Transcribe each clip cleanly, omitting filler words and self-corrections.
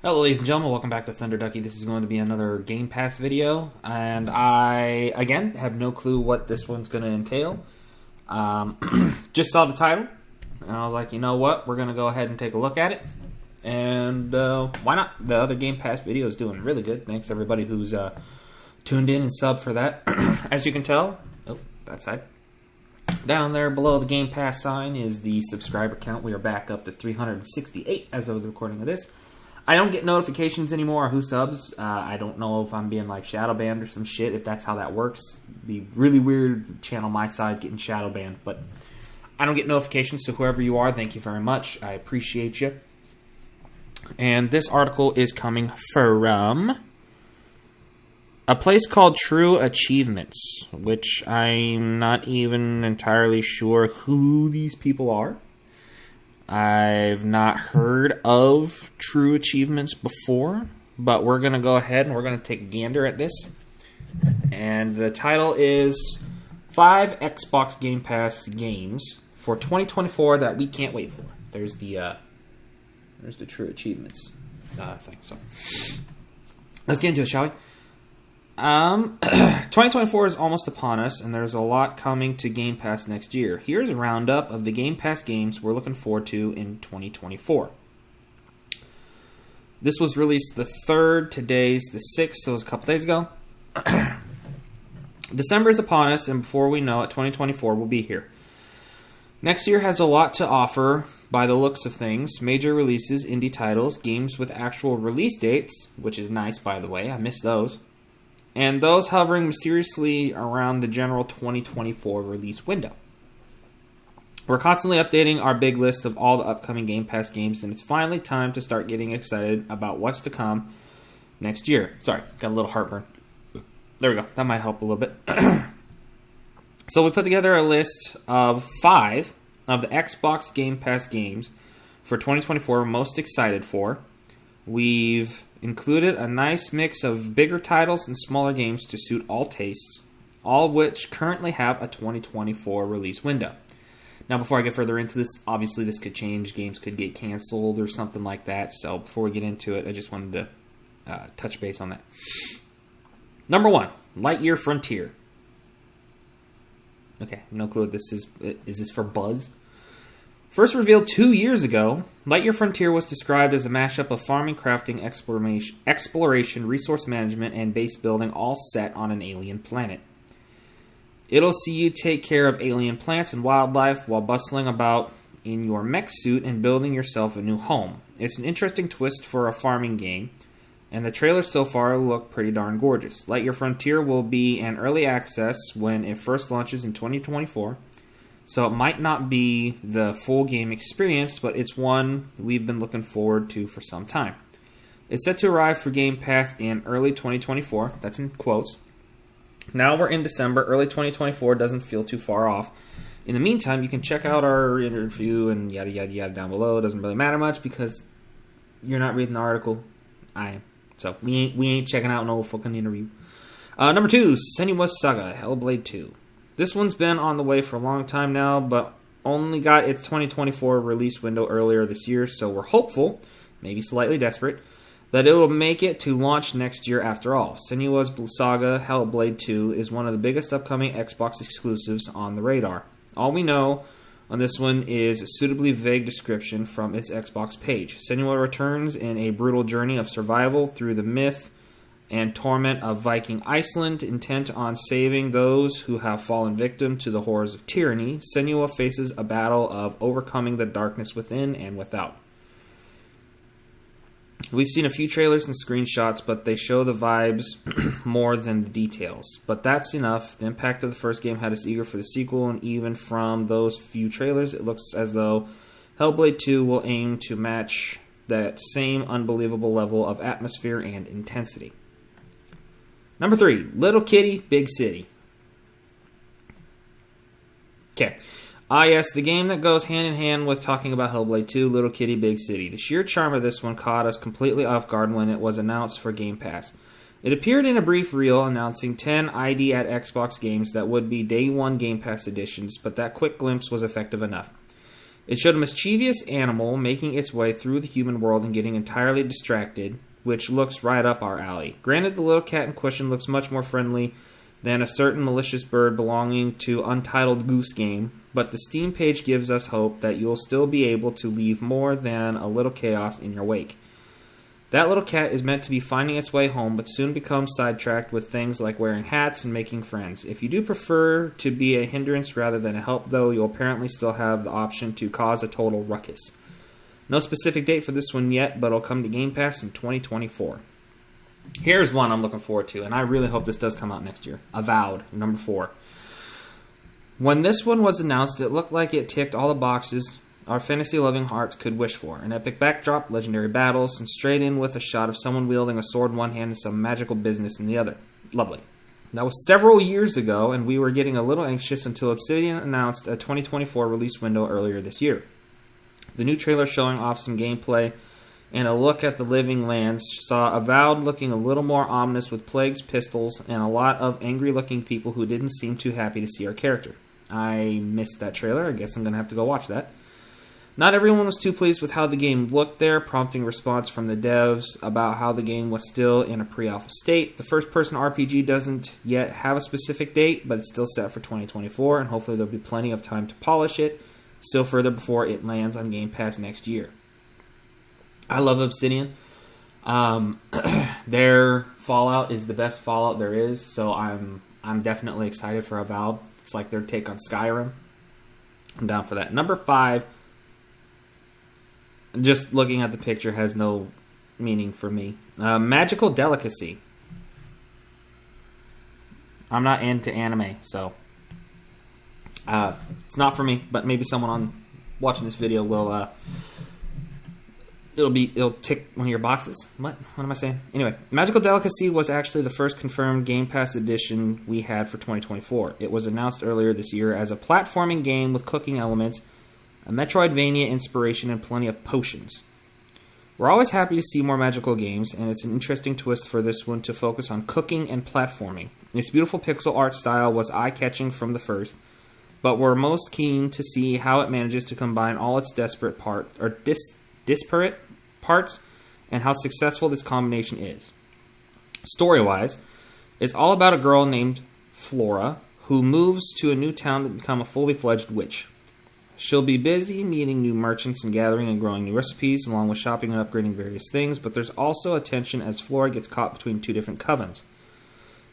Hello ladies and gentlemen, welcome back to Thunder Ducky. This is going to be another Game Pass video, and I, again, have no clue what this one's going to entail. Just saw the title, and I was like, you know what, we're going to go ahead and take a look at it, and why not? The other Game Pass video is doing really good. Thanks everybody who's tuned in and subbed for that. As you can tell, that side. Down there below the Game Pass sign is the subscriber count. We are back up to 368 as of the recording of this. I don't get notifications anymore who subs. I don't know if I'm being like shadow banned or some shit, if that's how that works. It'd be really weird, channel my size getting shadow banned, but I don't get notifications, so whoever you are, thank you very much. I appreciate you. And this article is coming from a place called True Achievements, which I'm not even entirely sure who these people are. I've not heard of True Achievements before, but we're going to go ahead and we're going to take a gander at this. And the title is 5 Xbox Game Pass games for 2024 that we can't wait for. There's the True Achievements thing. So let's get into it, shall we? 2024 is almost upon us, and there's a lot coming to Game Pass next year. Here's a roundup of the Game Pass games we're looking forward to in 2024. This was released the 3rd, today's the 6th, so it was a couple days ago. December is upon us, and before we know it, 2024 will be here. Next year has a lot to offer by the looks of things. Major releases, indie titles, games with actual release dates, which is nice, by the way. I miss those. And those hovering mysteriously around the general 2024 release window. We're constantly updating our big list of all the upcoming Game Pass games, and it's finally time to start getting excited about what's to come next year. Sorry, got a little heartburn. There we go. That might help a little bit. So we put together a list of 5 of the Xbox Game Pass games for 2024 we're most excited for. We've included a nice mix of bigger titles and smaller games to suit all tastes, all of which currently have a 2024 release window. Now, before I get further into this, obviously this could change. Games could get canceled or something like that. So before we get into it, I just wanted to touch base on that. Number 1, Lightyear Frontier. Okay, no clue what this is. Is this for Buzz? First revealed 2 years ago, Lightyear Frontier was described as a mashup of farming, crafting, exploration, resource management, and base building, all set on an alien planet. It'll see you take care of alien plants and wildlife while bustling about in your mech suit and building yourself a new home. It's an interesting twist for a farming game, and the trailers so far look pretty darn gorgeous. Lightyear Frontier will be an early access when it first launches in 2024. So it might not be the full game experience, but it's one we've been looking forward to for some time. It's set to arrive for Game Pass in early 2024. That's in quotes. Now we're in December. Early 2024 doesn't feel too far off. In the meantime, you can check out our interview and yada yada yada down below. It doesn't really matter much because you're not reading the article. I am. So we ain't checking out no fucking interview. Number 2, Senua's Saga, Hellblade 2. This one's been on the way for a long time now, but only got its 2024 release window earlier this year, so we're hopeful, maybe slightly desperate, that it will make it to launch next year after all. Senua's Saga Hellblade 2 is one of the biggest upcoming Xbox exclusives on the radar. All we know on this one is a suitably vague description from its Xbox page. Senua returns in a brutal journey of survival through the myth and torment of Viking Iceland, intent on saving those who have fallen victim to the horrors of tyranny. Senua faces a battle of overcoming the darkness within and without. We've seen a few trailers and screenshots, but they show the vibes more than the details. But that's enough. The impact of the first game had us eager for the sequel, and even from those few trailers, it looks as though Hellblade 2 will aim to match that same unbelievable level of atmosphere and intensity. Number 3, Little Kitty, Big City. Okay. Yes, the game that goes hand in hand with talking about Hellblade 2, Little Kitty, Big City. The sheer charm of this one caught us completely off guard when it was announced for Game Pass. It appeared in a brief reel announcing 10 ID at Xbox games that would be Day 1 Game Pass editions, but that quick glimpse was effective enough. It showed a mischievous animal making its way through the human world and getting entirely distracted, which looks right up our alley. Granted, the little cat in question looks much more friendly than a certain malicious bird belonging to Untitled Goose Game, but the Steam page gives us hope that you'll still be able to leave more than a little chaos in your wake. That little cat is meant to be finding its way home, but soon becomes sidetracked with things like wearing hats and making friends. If you do prefer to be a hindrance rather than a help, though, you'll apparently still have the option to cause a total ruckus. No specific date for this one yet, but it'll come to Game Pass in 2024. Here's one I'm looking forward to, and I really hope this does come out next year. Avowed, number 4. When this one was announced, it looked like it ticked all the boxes our fantasy-loving hearts could wish for. An epic backdrop, legendary battles, and straight in with a shot of someone wielding a sword in one hand and some magical business in the other. Lovely. That was several years ago, and we were getting a little anxious until Obsidian announced a 2024 release window earlier this year. The new trailer showing off some gameplay and a look at the living lands saw Avowed looking a little more ominous with plagues, pistols, and a lot of angry-looking people who didn't seem too happy to see our character. I missed that trailer. I guess I'm going to have to go watch that. Not everyone was too pleased with how the game looked there, prompting response from the devs about how the game was still in a pre-alpha state. The first-person RPG doesn't yet have a specific date, but it's still set for 2024, and hopefully there'll be plenty of time to polish it still further before it lands on Game Pass next year. I love Obsidian. Their Fallout is the best Fallout there is, so I'm definitely excited for Avowed. It's like their take on Skyrim. I'm down for that. Number 5, just looking at the picture has no meaning for me. Magical Delicacy. I'm not into anime, so it's not for me. But maybe someone on watching this video will. It'll tick one of your boxes. What am I saying? Anyway, Magical Delicacy was actually the first confirmed Game Pass edition we had for 2024. It was announced earlier this year as a platforming game with cooking elements, a Metroidvania inspiration, and plenty of potions. We're always happy to see more magical games, and it's an interesting twist for this one to focus on cooking and platforming. Its beautiful pixel art style was eye-catching from the first, but we're most keen to see how it manages to combine all its disparate parts and how successful this combination is. Story-wise, it's all about a girl named Flora who moves to a new town to become a fully fledged witch. She'll be busy meeting new merchants and gathering and growing new recipes, along with shopping and upgrading various things, but there's also a tension as Flora gets caught between two different covens.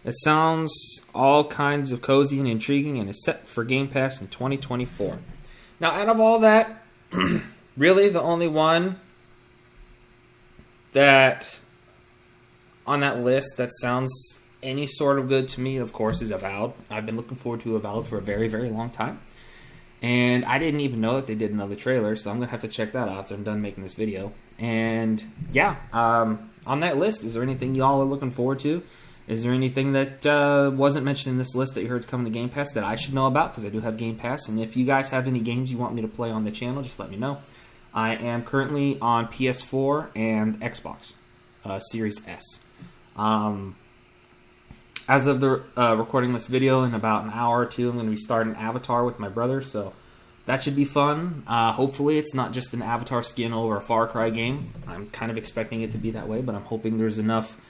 It sounds all kinds of cozy and intriguing and is set for Game Pass in 2024. Now, out of all that, really the only one that on that list that sounds any sort of good to me, of course, is Avowed. I've been looking forward to Avowed for a very, very long time. And I didn't even know that they did another trailer, so I'm going to have to check that out after I'm done making this video. And yeah, on that list, is there anything y'all are looking forward to? Is there anything that wasn't mentioned in this list that you heard is coming to Game Pass that I should know about? Because I do have Game Pass. And if you guys have any games you want me to play on the channel, just let me know. I am currently on PS4 and Xbox Series S. As of the recording this video, in about an hour or two, I'm going to be starting Avatar with my brother, so that should be fun. Hopefully it's not just an Avatar skin over a Far Cry game. I'm kind of expecting it to be that way, but I'm hoping there's enough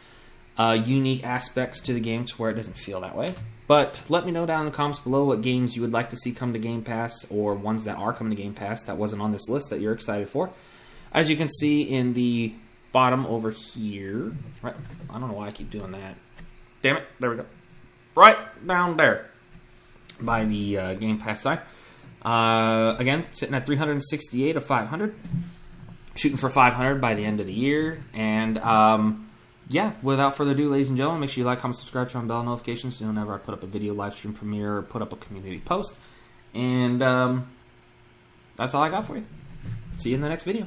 unique aspects to the game to where it doesn't feel that way. But let me know down in the comments below what games you would like to see come to Game Pass, or ones that are coming to Game Pass that wasn't on this list that you're excited for. As you can see in the bottom over here, right? I don't know why I keep doing that. Damn it, there we go. Right down there by the Game Pass side. Again, sitting at 368 of 500. Shooting for 500 by the end of the year. And yeah, without further ado, ladies and gentlemen, make sure you like, comment, subscribe, turn on bell notifications so whenever I put up a video, live stream, premiere, or put up a community post. And that's all I got for you. See you in the next video.